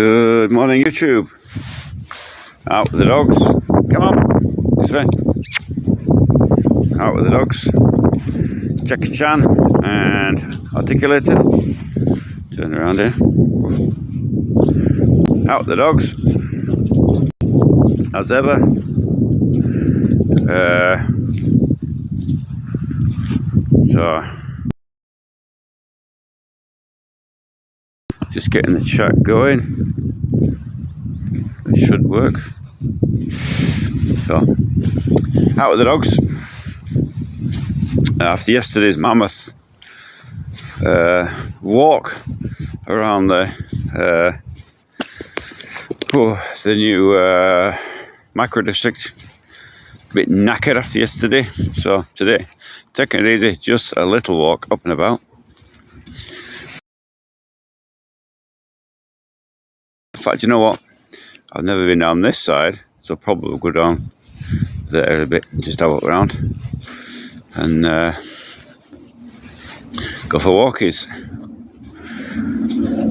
Good morning, YouTube. Out with the dogs. Come on, this way. Out with the dogs. Jackie Chan and Articulated. Turn around here. Out with the dogs. As ever. So just getting the chat going. It should work. So, out with the dogs. After yesterday's mammoth walk around the new micro district, a bit knackered after yesterday. So today, taking it easy, just a little walk up and about. In fact, you know what? I've never been down this side, so probably we'll go down there a bit and just have a look around and go for walkies.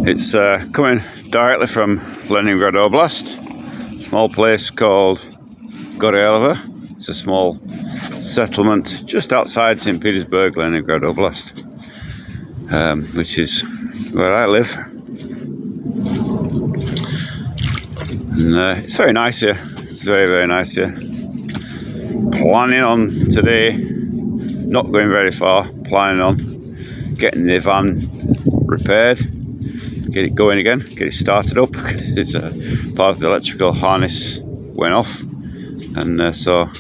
It's coming directly from Lenigrad oblast, a small place called Gorelova. It's a small settlement just outside St. Petersburg, Lenigrad oblast, which is where I live. And it's very nice here. It's very, very nice here. Planning on today, not going very far, planning on getting the van repaired, get it going again, get it started up. It's part of the electrical harness went off, and so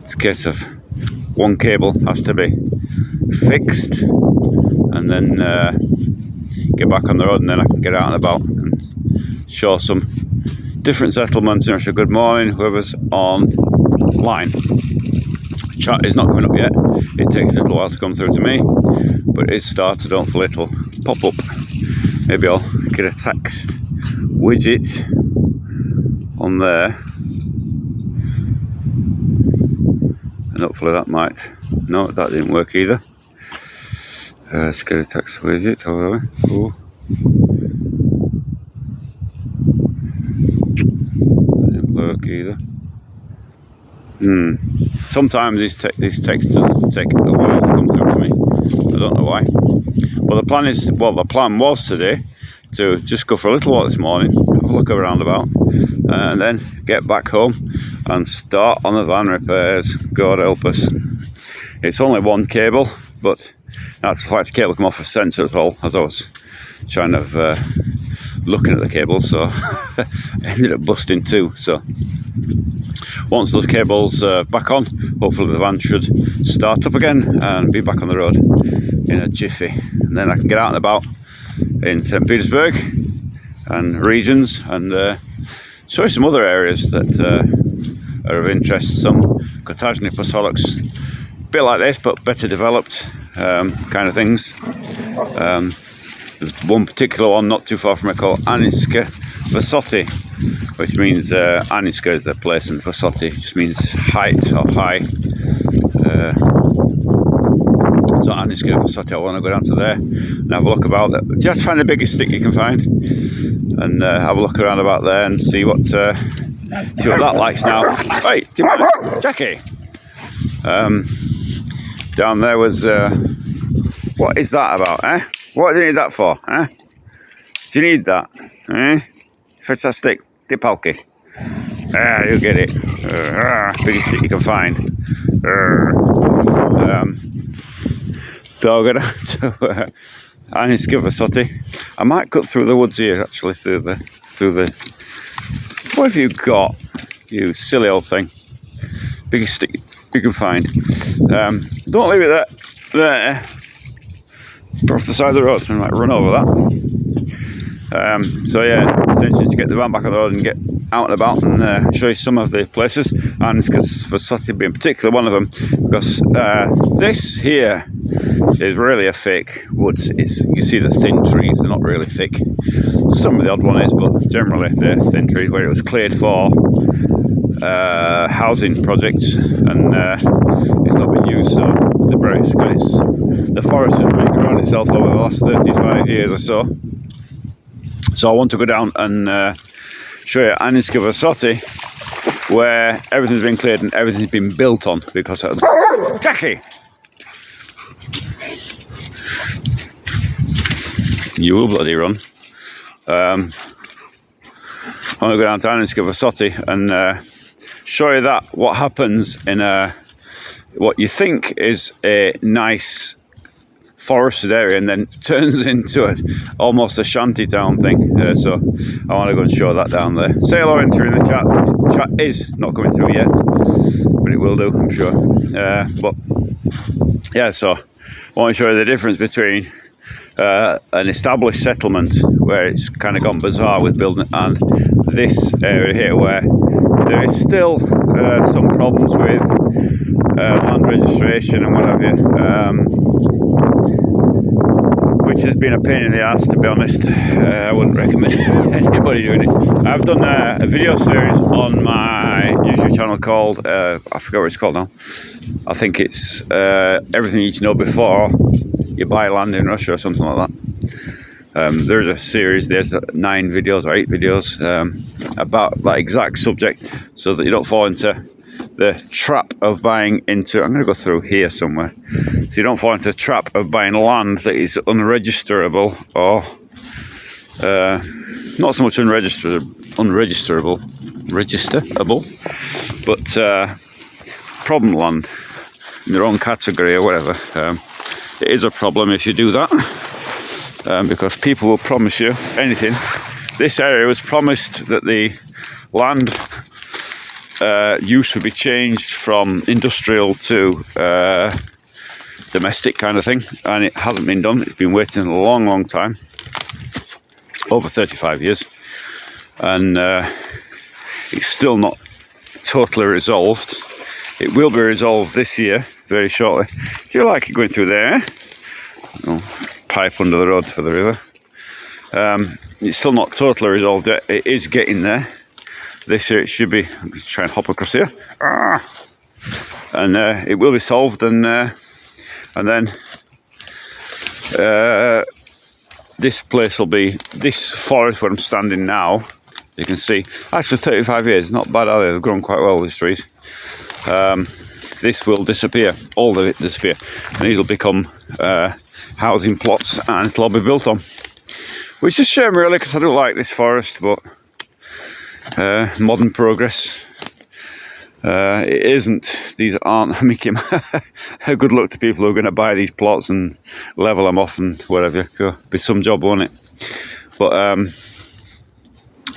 it's a case of one cable has to be fixed and then get back on the road, and then I can get out and about and show some different settlements. And good morning, whoever's online. Chat is not coming up yet. It takes a little while to come through to me, but it's started. Hopefully it'll pop up. Maybe I'll get a text widget on there, and hopefully that might. No, that didn't work either. Let's get a text widget over there. Oh. Either. Sometimes this text does take a while to come through to me. I don't know why. Well, the plan was today to just go for a little walk this morning, have a look around about, and then get back home and start on the van repairs. God help us. It's only one cable, but that's the fact the cable come off a sensor as well, as I was trying to looking at the cable, so I ended up busting two. So once those cables back on, hopefully the van should start up again and be back on the road in a jiffy, and then I can get out and about in St. Petersburg and regions and show you some other areas that are of interest. Some Kotajny Posoliks, a bit like this but better developed kind of things. There's one particular one not too far from it called Aniska Vysoty, which means Aniska is their place and Vysoty just means height or high. So Aniska Vysoty, I want to go down to there and have a look about that. Just find the biggest stick you can find and have a look around about there and see what that likes now. Wait, Jackie! Down there was, what is that about, eh? What do you need that for, eh? Do you need that, eh? Fetch that stick, dipalki. You get it. Biggest stick you can find. So I'll go down to Aniska Vysoty. I might cut through the woods here, actually, through the. What have you got, you silly old thing? Biggest stick you can find. Don't leave it there. Off the side of the road, I might run over that. So yeah, intention to get the van back on the road and get out and about and show you some of the places, and it's because Vysoty being particularly one of them, because this here is really a fake woods. You see the thin trees, they're not really thick. Some of the odd one is, but generally they're thin trees where it was cleared for housing projects, and it's not been used, so the forest has really grown itself over the last 35 years or so. So I want to go down and show you Lenigrad, where everything's been cleared and everything's been built on, because that was Jackie. You will bloody run. I want to go down to Lenigrad and show you that what happens in what you think is a nice forested area and then turns into almost a shanty town thing. So I want to go and show that down there. Say hello in through the chat. The chat is not coming through yet, but it will do, I'm sure. But yeah, so I want to show you the difference between an established settlement where it's kind of gone bizarre with building, and this area here where there is still some problems with land registration and what have you, which has been a pain in the ass, to be honest. I wouldn't recommend anybody doing it. I've done a video series on my YouTube channel called, I forgot what it's called now. I think it's Everything You Need to Know Before You Buy Land in Russia or something like that. There's a series, there's 9 videos or 8 videos about that exact subject, so that you don't fall into the trap of buying into, I'm going to go through here somewhere, so you don't fall into the trap of buying land that is unregisterable, or not so much registerable, but problem land in the wrong category or whatever. It is a problem if you do that, because people will promise you anything. This area was promised that the land use would be changed from industrial to domestic kind of thing, and it hasn't been done. It's been waiting a long time, over 35 years, and it's still not totally resolved. It will be resolved this year, very shortly. If you like it going through there, pipe under the road for the river. It's still not totally resolved yet. It is getting there. This year it should be. I'm going to try and hop across here, and it will be solved, and then this place will be, this forest where I'm standing now, you can see, actually 35 years, not bad, are they? They've grown quite well, these trees. This will disappear, all of it disappear, and these will become housing plots, and it'll all be built on, which is a shame really, because I do like this forest, but modern progress, it isn't. These aren't making good luck to people who are going to buy these plots and level them off and whatever. It'll be some job, won't it? But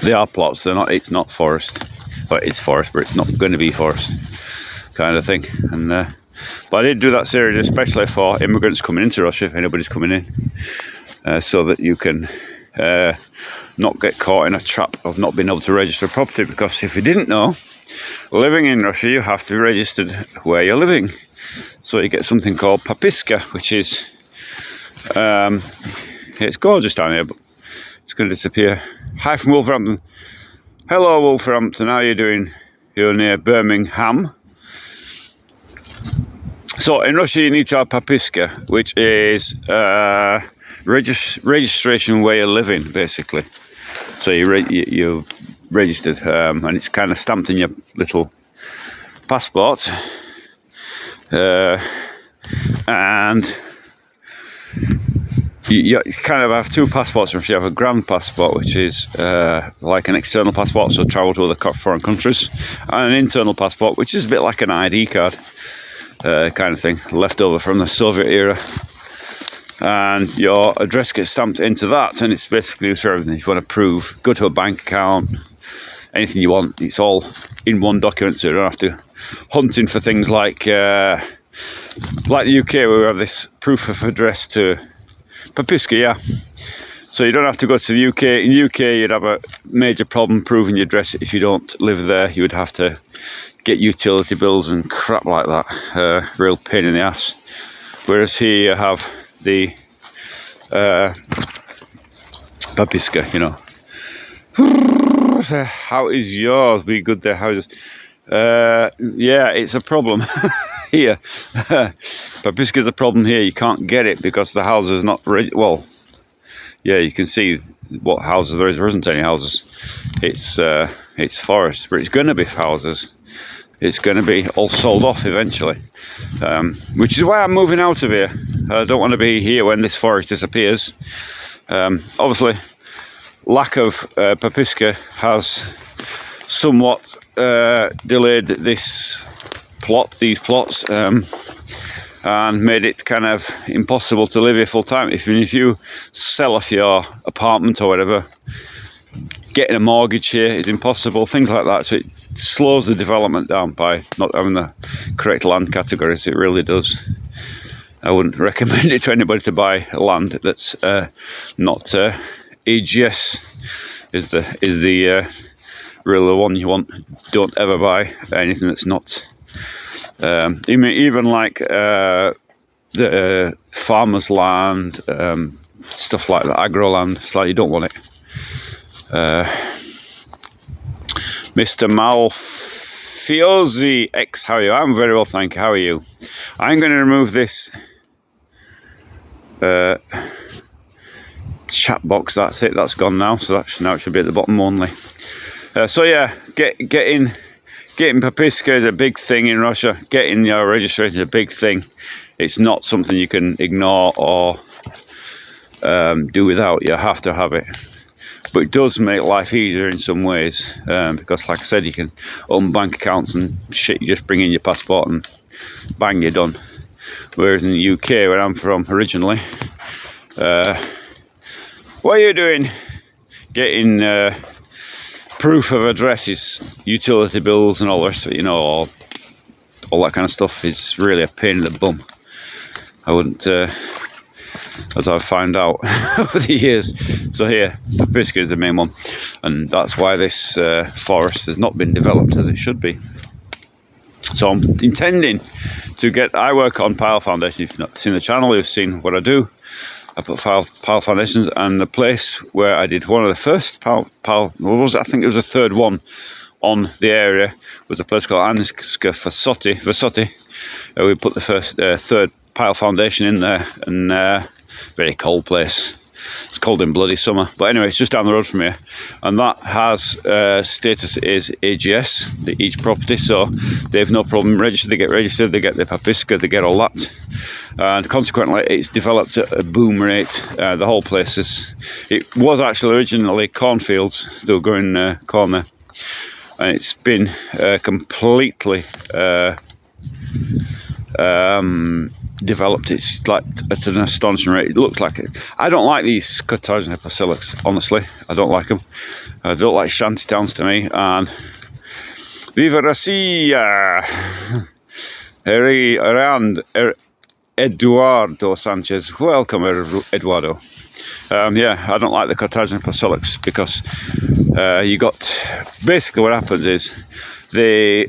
they are plots. They're not. It's not forest. Well, it's forest, but it's not going to be forest, kind of thing. And but I did do that series especially for immigrants coming into Russia, if anybody's coming in, so that you can not get caught in a trap of not being able to register property. Because if you didn't know, living in Russia, you have to be registered where you're living. So you get something called papiska, which is, it's gorgeous down here, but it's going to disappear. Hi from Wolverhampton. Hello Wolverhampton, how are you doing? You're near Birmingham. So in Russia you need to have papiska, which is registration where you're living, basically. So you're registered, and it's kind of stamped in your little passport, and you kind of have 2 passports. You have a grand passport, which is like an external passport, so travel to other foreign countries, and an internal passport, which is a bit like an ID card kind of thing, left over from the Soviet era. And your address gets stamped into that, and it's basically used for everything. If you want to prove, go to a bank account, anything you want, it's all in one document, so you don't have to hunting for things like the UK, where we have this proof of address to papiska, yeah. So you don't have to go to the UK. In the UK, you'd have a major problem proving your address. If you don't live there, you would have to get utility bills and crap like that. Real pain in the ass. Whereas here you have the papiska, you know. How is yours? Be good there. How's yeah, it's a problem here. Papiska is a problem here. You can't get it because the house is not well. yeah, you can see what houses there is. There isn't any houses. It's forest, but it's going to be houses. It's going to be all sold off eventually, which is why I'm moving out of here. I don't want to be here when this forest disappears. Obviously, lack of papiska has somewhat delayed these plots, and made it kind of impossible to live here full time. Even if you sell off your apartment or whatever, getting a mortgage here is impossible, things like that. So it slows the development down by not having the correct land categories. It really does. I wouldn't recommend it to anybody to buy land that's not AGS is the really the one you want. Don't ever buy anything that's not even like the farmer's land, stuff like that, agro land. It's like you don't want it. Mr. Malfiosi X, how are you? I'm very well, thank you. How are you? I'm going to remove this chat box. That's it. That's gone now. So now it should be at the bottom only. So yeah, getting papiska is a big thing in Russia. Getting your registration is a big thing. It's not something you can ignore or do without. You have to have it. But it does make life easier in some ways, because like I said, you can open bank accounts and shit. You just bring in your passport and bang, you're done. Whereas in the UK, where I'm from originally, what are you doing? Getting proof of addresses, utility bills and all the rest of it, you know, all that kind of stuff is really a pain in the bum. I wouldn't, as I've found out over the years. So here, papiska is the main one, and that's why this forest has not been developed as it should be. So I'm intending to I work on pile foundation. If you've not seen the channel, you've seen what I do. I put pile foundations, and the place where I did one of the first pile I think it was the third one on the area, was a place called Aniska Vasotti. We put the third pile foundation in there, and very cold place. It's cold in bloody summer, but anyway, it's just down the road from here, and that has status is AGS, each property, so they've no problem registered. They get registered, they get their papiska, they get all that, and consequently it's developed at a boom rate. The whole place it was actually originally cornfields. They were growing corn there, and it's been completely developed. It's like at an astonishing rate. It looks like it. I don't like these cottages and basilics, honestly. I don't like them. I don't like shanty towns to me. And Viva Россия! Around Eduardo Sanchez. Welcome, Eduardo. Yeah, I don't like the cottages and basilics because you got, basically what happens is they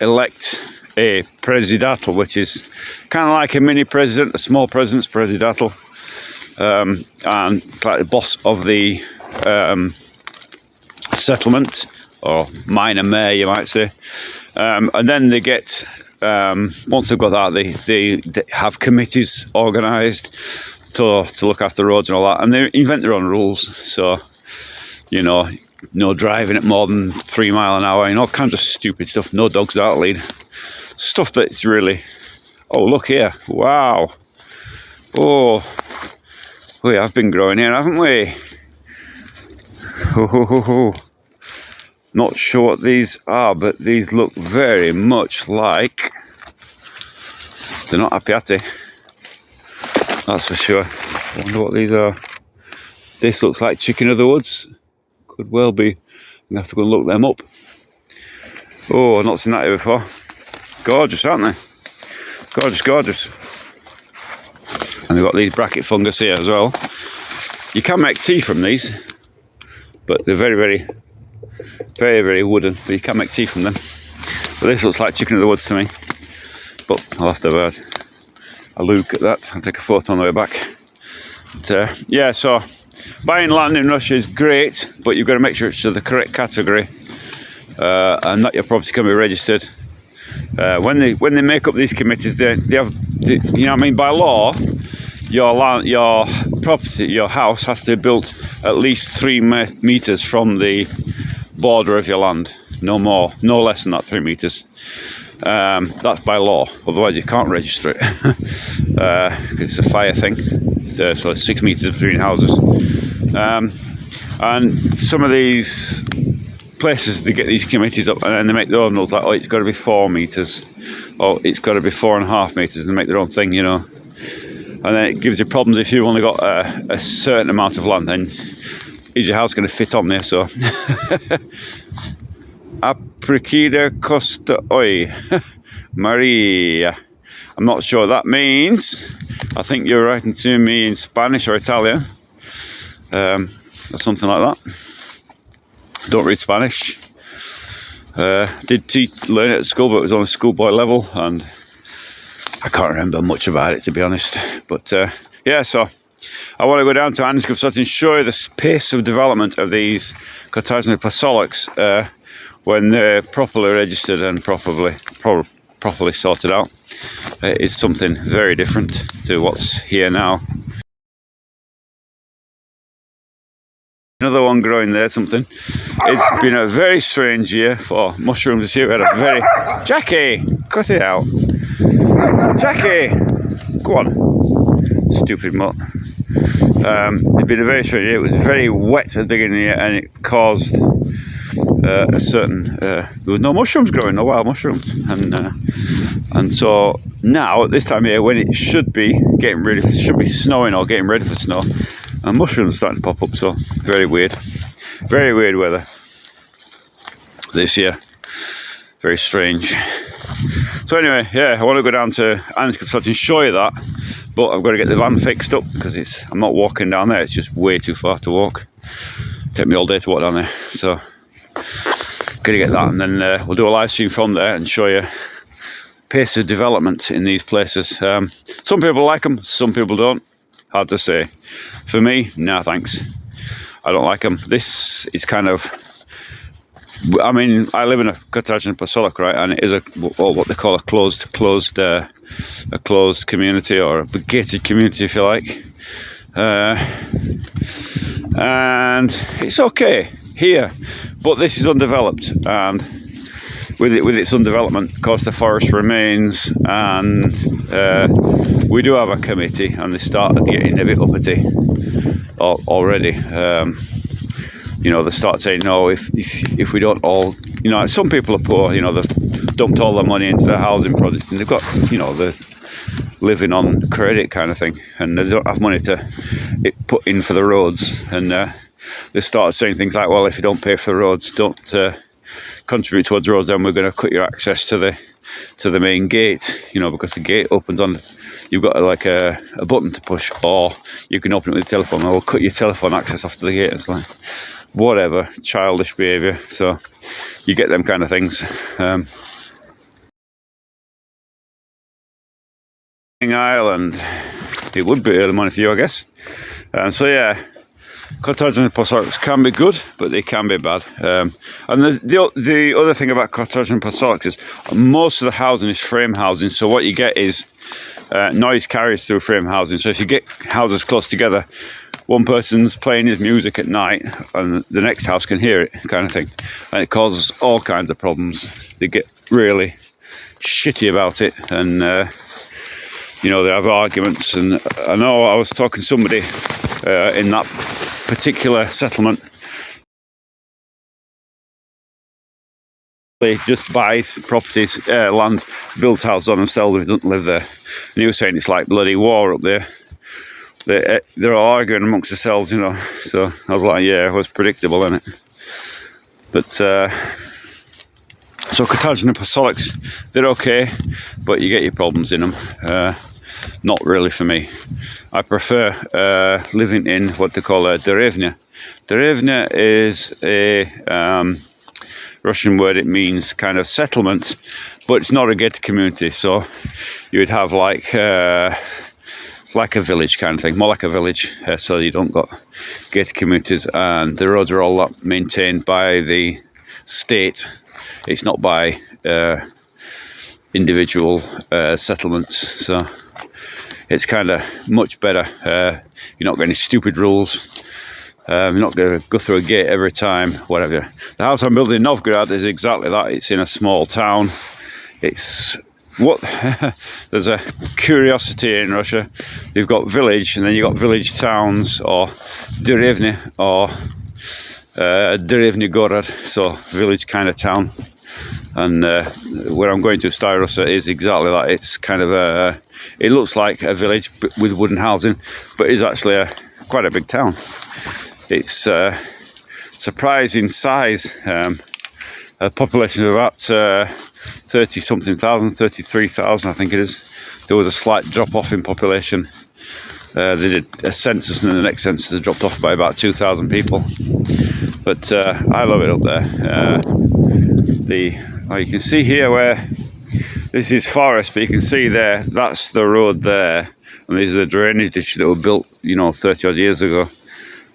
elect a presidatal, which is kind of like a mini president, a small president's presidatal, and like the boss of the settlement, or minor mayor, you might say. And then they get, once they've got that, they have committees organised to look after roads and all that, and they invent their own rules. So, you know, no driving at more than 3 miles an hour, and all kinds of stupid stuff. No dogs without lead. Stuff that's really, oh look here, wow, oh, we have been growing here, haven't we? Not sure what these are, but these look very much like, they're not apiate, that's for sure. I wonder what these are. This looks like chicken of the woods, could well be. I'm gonna have to go and look them up. Oh, I've not seen that here before. Gorgeous, aren't they? Gorgeous, gorgeous. And they've got these bracket fungus here as well. You can make tea from these, but they're very, very, very, very wooden. But you can make tea from them. But this looks like chicken of the woods to me. But I'll have to have a look at that. I'll take a photo on the way back. But, yeah, so buying land in Russia is great, but you've got to make sure it's to the correct category, and that your property can be registered. When they make up these committees, they have, you know what I mean, by law, your property, your house has to be built at least 3 meters from the border of your land. No more, no less than that, 3 meters. That's by law, otherwise you can't register it. It's a fire thing. So it's 6 meters between houses. And some of these places, they get these committees up and then they make their own rules, like, oh, it's got to be 4 meters, or it's got to be 4.5 meters, and they make their own thing, you know. And then it gives you problems if you've only got a certain amount of land. Then is your house going to fit on there? So Apricida Costa Oi Maria. I'm not sure what that means. I think you're writing to me in Spanish or Italian, or something like that. Don't read Spanish. Did learn it at school, but it was on a schoolboy level, and I can't remember much about it, to be honest. But yeah, so I want to go down to Lenigrad and show you the pace of development of these cottages Pasolics when they're properly registered and properly sorted out. It's something very different to what's here now. Another one growing there, something. It's been a very strange year for mushrooms this year. We had a very... Jackie! Cut it out. Jackie! Go on. Stupid mutt. It's been a very strange year. It was very wet at the beginning of the year, and it caused a certain... there was no mushrooms growing, no wild mushrooms. And so now, at this time of year, when it should be getting ready for... should be snowing or getting ready for snow, and mushrooms are starting to pop up, so very weird weather this year, very strange. So anyway, yeah, I want to go down to Lenigrad and show you that, but I've got to get the van fixed up because I'm not walking down there, it's just way too far to walk. Take me all day to walk down there, so gonna get that, and then we'll do a live stream from there and show you pace of development in these places. Some people like them, some people don't. Hard to say. For me, no thanks. I don't like them. This is kind of... I mean, I live in a cottage in Pasolic, right? And it is what they call a closed community, or a gated community, if you like. And it's okay here, but this is undeveloped, and with its undevelopment, of course, the forest remains, and we do have a committee, and they started getting a bit uppity already. You know, they start saying, no, if we don't all, you know, some people are poor, you know, they've dumped all their money into the housing project, and they've got, you know, they're living on credit kind of thing, and they don't have money to put in for the roads, and they started saying things like, well, if you don't pay for the roads, don't contribute towards the roads, then we're going to cut your access to the main gate, you know, because the gate opens on, you've got like a button to push, or you can open it with the telephone, or we'll cut your telephone access off to the gate. It's like, whatever, childish behaviour. So you get them kind of things. Island, it would be early money for you, I guess. And so yeah, cottages and Pasolics can be good, but they can be bad. And the other thing about cottages and Pasolics is most of the housing is frame housing, so what you get is noise carries through frame housing. So if you get houses close together, one person's playing his music at night and the next house can hear it, kind of thing, and it causes all kinds of problems. They get really shitty about it, and you know, they have arguments. And I know I was talking to somebody in that particular settlement. They just buys properties, land, builds houses on themselves, and doesn't live there. And he was saying it's like bloody war up there. They're all arguing amongst themselves, you know. So I was like, yeah, it was predictable, isn't it? But so cottages and Pasolics, they're okay, but you get your problems in them. Not really for me. I prefer living in what they call a derevnya. Derevnya is a Russian word. It means kind of settlement, but it's not a gated community. So you would have like a village kind of thing, more like a village. So you don't got gated communities, and the roads are all maintained by the state. It's not by individual settlements. So it's kind of much better. You're not got any stupid rules. You're not going to go through a gate every time, whatever. The house I'm building in Novgorod is exactly that. It's in a small town. It's what there's a curiosity in Russia. You've got village, and then you've got village towns, or derevny, or derevny gorod, so village kind of town. And where I'm going to, Stara Russa, is exactly that. It's kind of it looks like a village with wooden housing, but it's actually quite a big town. It's surprising size. A population of about 30-something thousand, 33,000, I think it is. There was a slight drop off in population. They did a census, and then the next census they dropped off by about 2,000 people. But I love it up there. You can see here where this is forest, but you can see there, that's the road there, and these are the drainage ditches that were built, 30 odd years ago.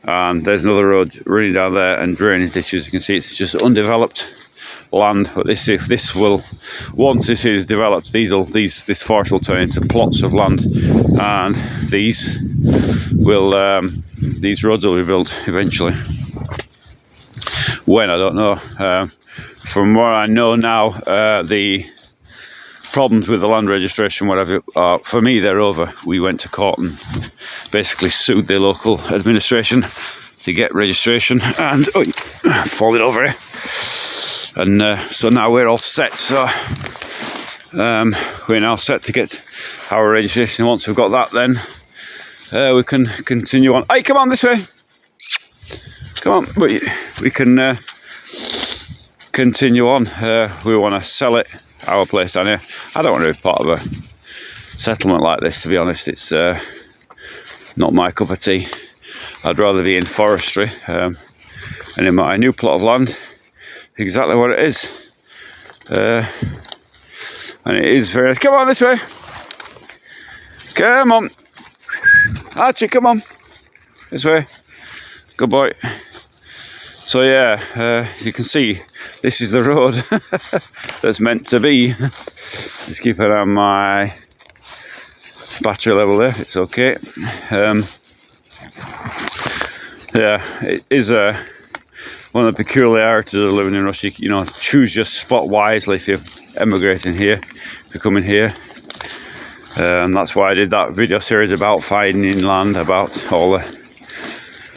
And there's another road running down there, and drainage ditches. You can see it's just undeveloped land. But this will, once this is developed, this forest will turn into plots of land, and these roads will be built eventually. When, I don't know. From what I know now, the problems with the land registration, whatever, for me, they're over. We went to court and basically sued the local administration to get registration, and falling over here. And so now we're all set. So we're now set to get our registration. Once we've got that, then we can continue on. Hey, come on this way. Come on, we can continue on. We want to sell it, our place down here. I don't want to be part of a settlement like this, to be honest. It's not my cup of tea. I'd rather be in forestry, and in my new plot of land, exactly what it is. And it is very nice. Come on this way. Come on. Archie, come on. This way. Good boy. So yeah, as you can see, this is the road that's meant to be. Just keep it on my battery level there. It's okay. Yeah, it is one of the peculiarities of living in Russia. Choose your spot wisely if you're emigrating here, if you're coming here. And that's why I did that video series about finding land, about all the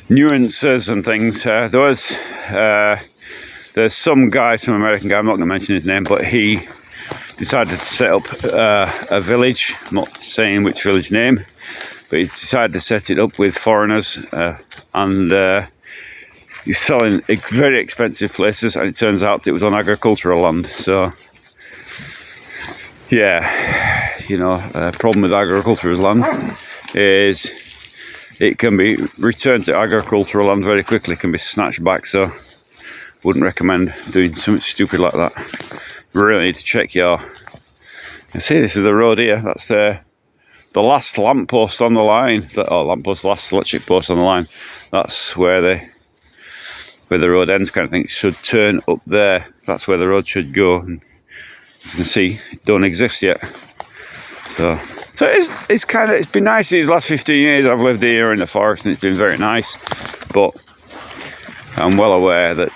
nuances and things. There's some guy, some American guy, I'm not going to mention his name, but he decided to set up a village. I'm not saying which village name, but he decided to set it up with foreigners, and he's selling very expensive places, and it turns out it was on agricultural land. So yeah, a problem with agricultural land is it can be returned to agricultural land very quickly, can be snatched back. So wouldn't recommend doing something stupid like that. You really need to check your... You see, this is the road here. That's the last lamppost on the line. Last electric post on the line. That's where the road ends, kind of thing. It should turn up there. That's where the road should go. And as you can see, it don't exist yet. So it's been nice these last 15 years. I've lived here in the forest, and it's been very nice. But I'm well aware that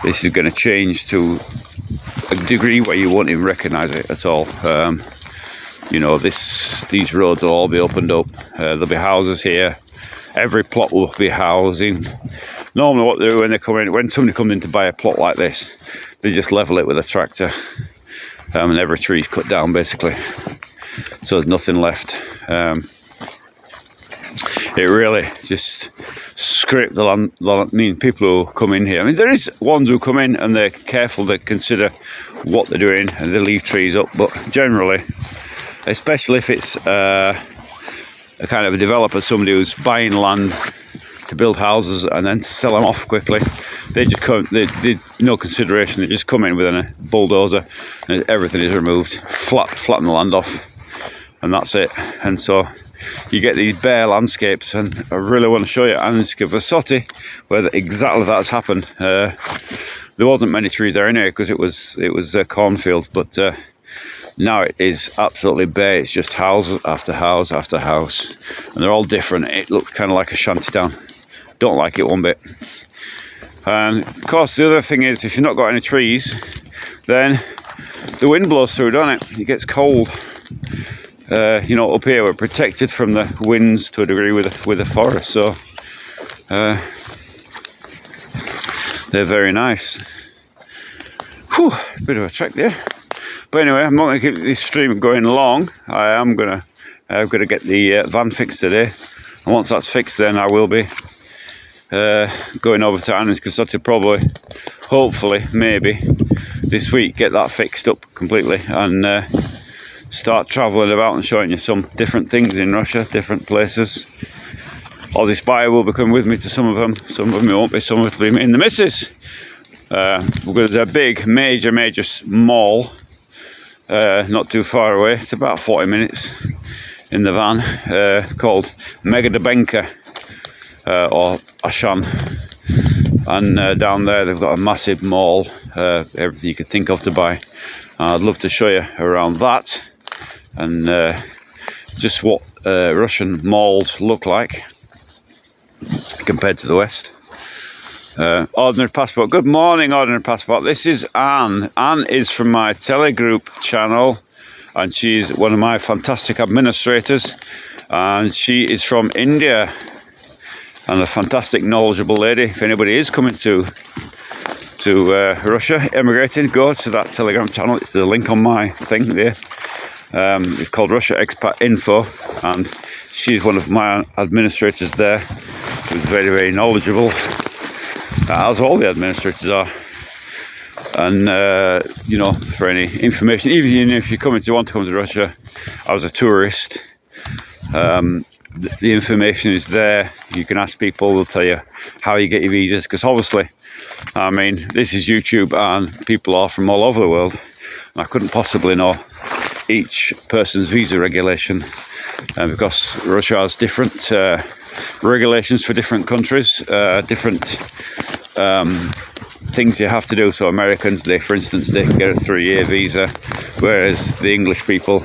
this is going to change to a degree where you won't even recognise it at all. These roads will all be opened up. There'll be houses here. Every plot will be housing. Normally, what they do when somebody comes in to buy a plot like this, they just level it with a tractor, and every tree is cut down basically. So there's nothing left. It really just scrape the land. People who come in here, there is ones who come in and they're careful, they consider what they're doing, and they leave trees up. But generally, especially if it's a kind of a developer, somebody who's buying land to build houses and then sell them off quickly, they just come, they no consideration, they just come in with a bulldozer and everything is removed, flatten the land off, and that's it. And so you get these bare landscapes, and I really want to show you Anska Vasotti, where exactly that's happened. There wasn't many trees there anyway, because it was cornfields, but Now it is absolutely bare. It's just house after house after house, and they're all different. It looks kind of like a shanty town. Don't like it one bit. And of course, the other thing is, if you've not got any trees, then the wind blows through, doesn't it? It gets cold. You know, up here we're protected from the winds to a degree with the forest, so they're very nice. Whew, bit of a trek there. But anyway, I'm not going to keep this stream going long. I've got to get the van fixed today, and once that's fixed, then I will be going over to Anna's, because that's probably, hopefully, maybe this week get that fixed up completely and start travelling about and showing you some different things in Russia, different places. Aussie Spy will be coming with me to some of them it won't be, some of it will be me and the missus. There's a big major mall not too far away. It's about 40 minutes in the van, called Megadebenka or Ashan, and down there they've got a massive mall, everything you could think of to buy. I'd love to show you around that and just what Russian malls look like compared to the West. Ordinary Passport. Good morning, Ordinary Passport. This is Anne. Anne is from my Telegroup channel, and she's one of my fantastic administrators, and she is from India, and a fantastic knowledgeable lady. If anybody is coming to Russia, emigrating, go to that Telegram channel. It's the link on my thing there. It's called Russia Expat Info, and she's one of my administrators there, who's very knowledgeable, as all the administrators are. And you know, for any information, even if you want to come to Russia as a tourist, the information is there. You can ask people, they'll tell you how you get your visas, because obviously, I mean, this is YouTube and people are from all over the world, and I couldn't possibly know each person's visa regulation, because Russia has different regulations for different countries, different things you have to do. So Americans, for instance, they can get a 3-year visa, whereas the English people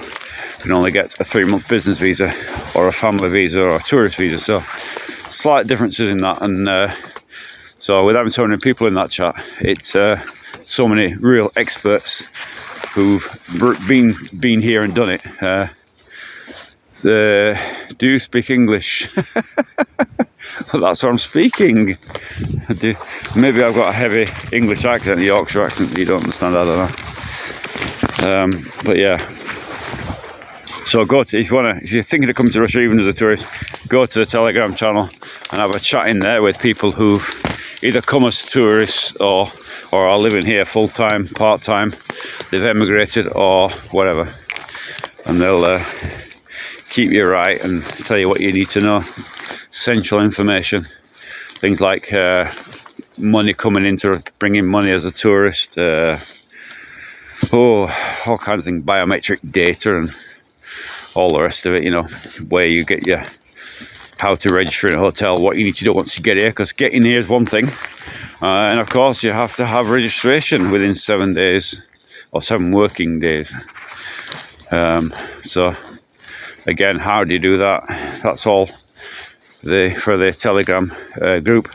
can only get a 3-month business visa or a family visa or a tourist visa. So slight differences in that, and so with having so many people in that chat, it's so many real experts who've been here and done it. Do you speak English? Well, that's what I'm speaking. Maybe I've got a heavy English accent, a Yorkshire accent that you don't understand, I don't know. But yeah. So go to, if you're thinking of coming to Russia even as a tourist, go to the Telegram channel and have a chat in there with people who've either come as tourists or are living here full-time, part-time, they've emigrated or whatever, and they'll keep you right and tell you what you need to know. Essential information, things like money coming into, bringing money as a tourist, all kinds of things, biometric data and all the rest of it, you know, where you get your, how to register in a hotel, what you need to do once you get here, because getting here is one thing, and of course you have to have registration within 7 days or 7 working days. So again, how do you do that? That's all for the Telegram group.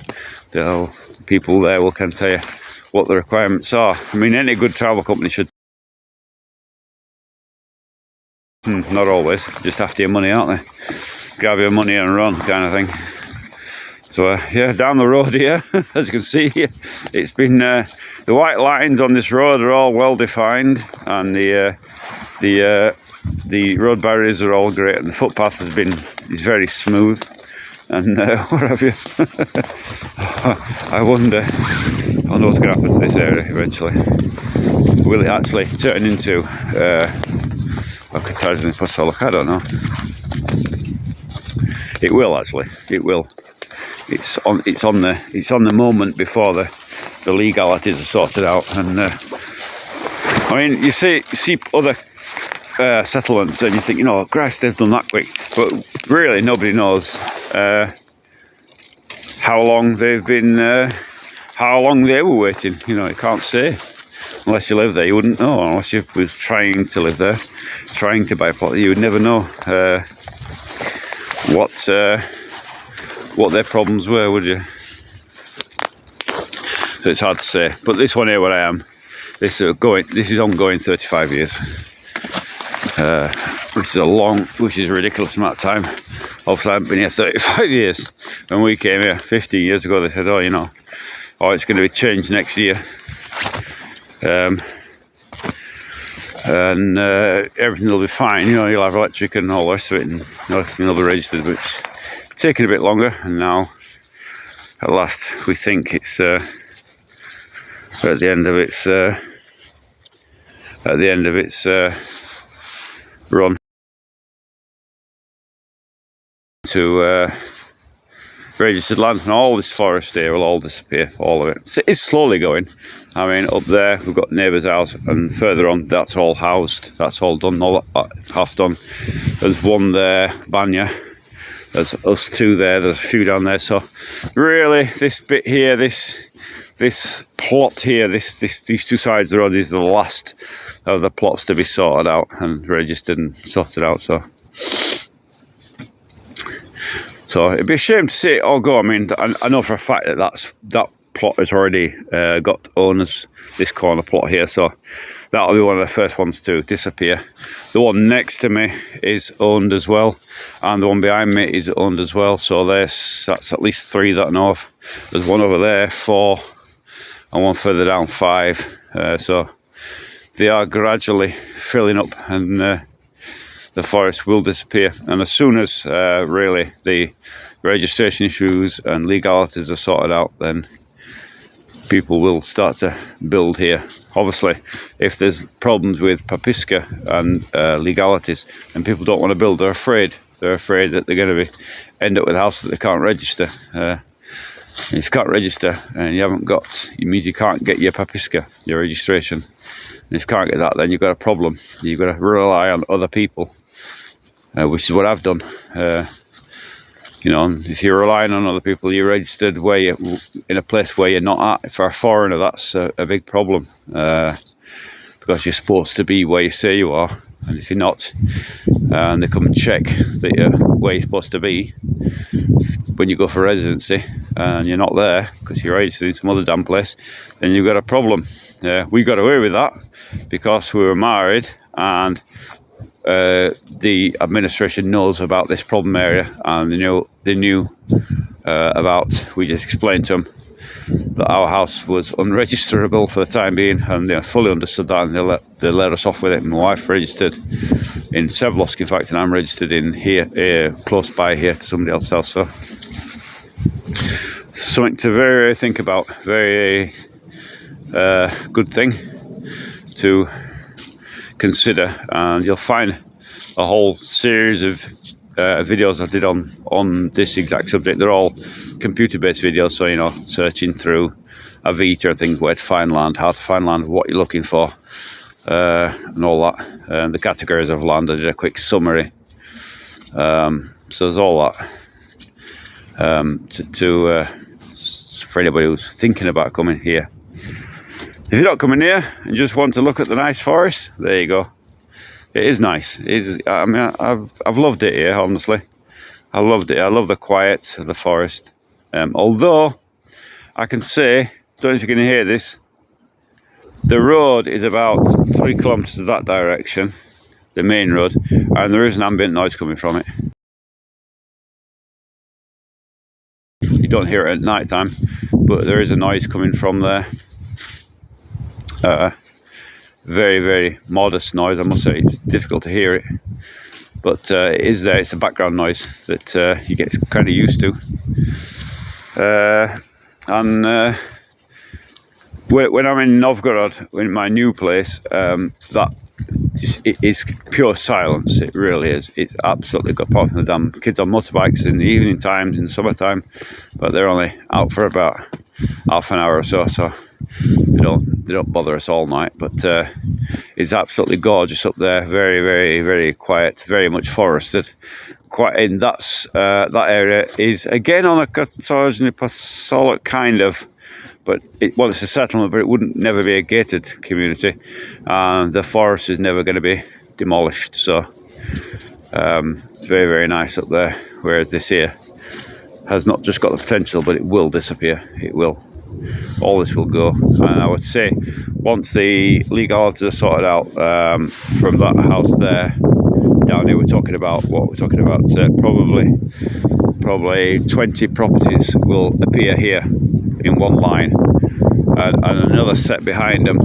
People there will can tell you what the requirements are. I mean, any good travel company should. Not always, just after your money, aren't they? Grab your money and run kind of thing. So yeah, down the road here, as you can see, it's been the white lines on this road are all well defined, and the road barriers are all great, and the footpath is very smooth, and what have you. I wonder what's going to happen to this area eventually. Will it actually turn into I don't know. It will actually. It will. It's on the moment before the legalities are sorted out, and I mean, you see other settlements, and you think, you know, Christ, they've done that quick, but really nobody knows how long they've been, how long they were waiting. You know, you can't say. unless you live there, you wouldn't know. Unless you was trying to live there, trying to buy a plot, you would never know what their problems were, would you? So it's hard to say. But this one here, where I am, this is ongoing 35 years, which is a ridiculous amount of time. Obviously, I haven't been here 35 years. When we came here 15 years ago, they said, oh, you know, it's going to be changed next year. And everything will be fine, you know, you'll have electric and all the rest of it, and everything will be registered, but it's taken a bit longer, and now at last we think it's at the end of its run to registered land, and all this forest here will all disappear, all of it. So it's slowly going. I mean, up there we've got neighbour's house, and further on that's all housed, that's all done, all half done. There's one there, Banya. There's us two there, there's a few down there. So really, this bit here, this plot here, these two sides of the road, these are the last of the plots to be sorted out and registered and sorted out. So it'd be a shame to see it all go. I mean, I know for a fact that plot has already got owners, this corner plot here, so that'll be one of the first ones to disappear. The one next to me is owned as well, and the one behind me is owned as well, so that's at least 3 that I know of. There's one over there, 4, and one further down, 5. So they are gradually filling up, and the forest will disappear. And as soon as really the registration issues and legalities are sorted out, then people will start to build here. Obviously, if there's problems with Papiska and legalities, and people don't want to build, they're afraid that they're going to end up with a house that they can't register. If you can't register and you haven't got, it means you can't get your Papiska, your registration. And if you can't get that, then you've got a problem. You've got to rely on other people, which is what I've done. You know, if you're relying on other people, you're registered in a place where you're not at. For a foreigner, that's a big problem, because you're supposed to be where you say you are, and if you're not, and they come and check that you're where you're supposed to be when you go for residency, and you're not there because you're registered in some other damn place, then you've got a problem. We got away with that because we were married, and the administration knows about this problem area, and they knew about. We just explained to them that our house was unregisterable for the time being, and they fully understood that, and they let us off with it. My wife registered in Sevlovsk, in fact, and I'm registered in here, close by here, to somebody else's house. So something to very think about. Very good thing to consider, and you'll find a whole series of videos I did on this exact subject. They're all computer-based videos, so you know, searching through Avita and things, where to find land, how to find land, what you're looking for, and all that, the categories of land. I did a quick summary, so there's all that for anybody who's thinking about coming here. If you're not coming here and just want to look at the nice forest, there you go. It is nice. I mean, I've loved it here, honestly. I loved it. I love the quiet of the forest. Although I can say, don't know if you can hear this, the road is about 3 kilometres that direction, the main road, and there is an ambient noise coming from it. You don't hear it at night time, but there is a noise coming from there. Very, very modest noise, I must say. It's difficult to hear it, but it is there. It's a background noise that you get kind of used to. And when I'm in Novgorod, in my new place, it is pure silence. It really is. It's absolutely good. Apart from the damn kids on motorbikes in the evening times, in the summertime, but they're only out for about half an hour or so, so they don't bother us all night. But it's absolutely gorgeous up there. Very, very, very quiet. Very much forested. And that area is again on a Katarzyny Posolek kind of but well, it's a settlement, but it wouldn't never be a gated community, and the forest is never going to be demolished. So very, very nice up there, whereas this here has not just got the potential, but it will disappear. It will. All this will go, and I would say once the legalities are sorted out, from that house there down here, we're talking about probably 20 properties will appear here in one line, and another set behind them,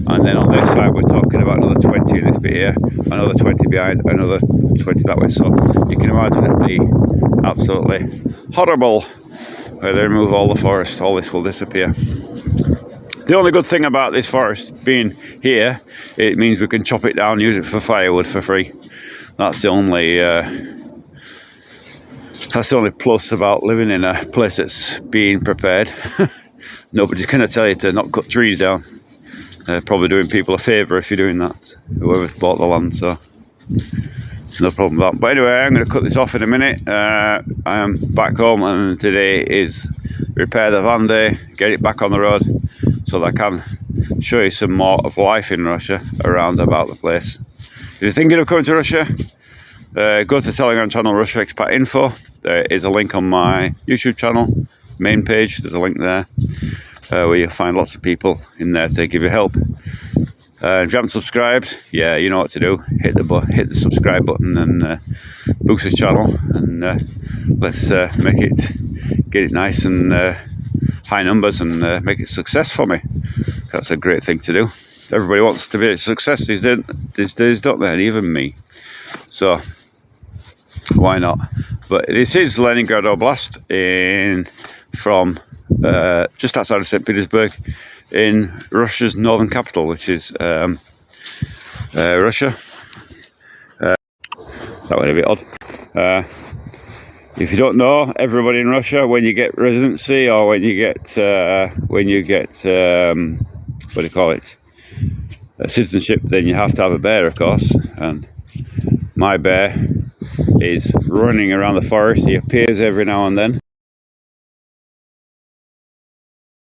and then on this side we're talking about another 20 in this bit here, another 20 behind, another 20 that way. So you can imagine it'll be absolutely horrible where they remove all the forest. All this will disappear. The only good thing about this forest being here, it means we can chop it down, use it for firewood for free. That's the only plus about living in a place that's being prepared. Nobody's going to tell you to not cut trees down. Probably doing people a favour if you're doing that, whoever's bought the land, so no problem with that. But anyway, I'm going to cut this off in a minute. I am back home, and today is repair the van day, get it back on the road, so that I can show you some more of life in Russia around about the place. If you're thinking of coming to Russia, go to Telegram channel Russia Expat Info. There is a link on my YouTube channel main page. There's a link there where you'll find lots of people in there to give you help. If you haven't subscribed, yeah, you know what to do. Hit the subscribe button and boost this channel, and let's get it nice and high numbers, and make it a success for me. That's a great thing to do. Everybody wants to be a success these days, don't they? And even me. So why not? But this is Leningrad Oblast from just outside of St. Petersburg, in Russia's northern capital, which is Russia. That went a bit odd. If you don't know, everybody in Russia, when you get residency, or when you get what do you call it, citizenship, then you have to have a bear, of course. And my bear is running around the forest. He appears every now and then.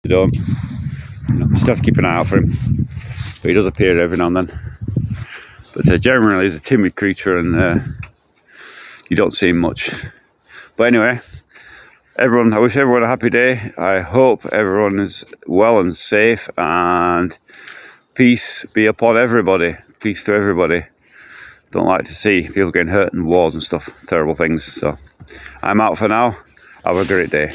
You don't, just have to keep an eye out for him, but he does appear every now and then. But generally he's a timid creature, and you don't see him much. But anyway, I wish everyone a happy day. I hope everyone is well and safe, and peace be upon everybody. Peace to everybody. Don't like to see people getting hurt in wars and stuff, terrible things. So I'm out for now. Have a great day.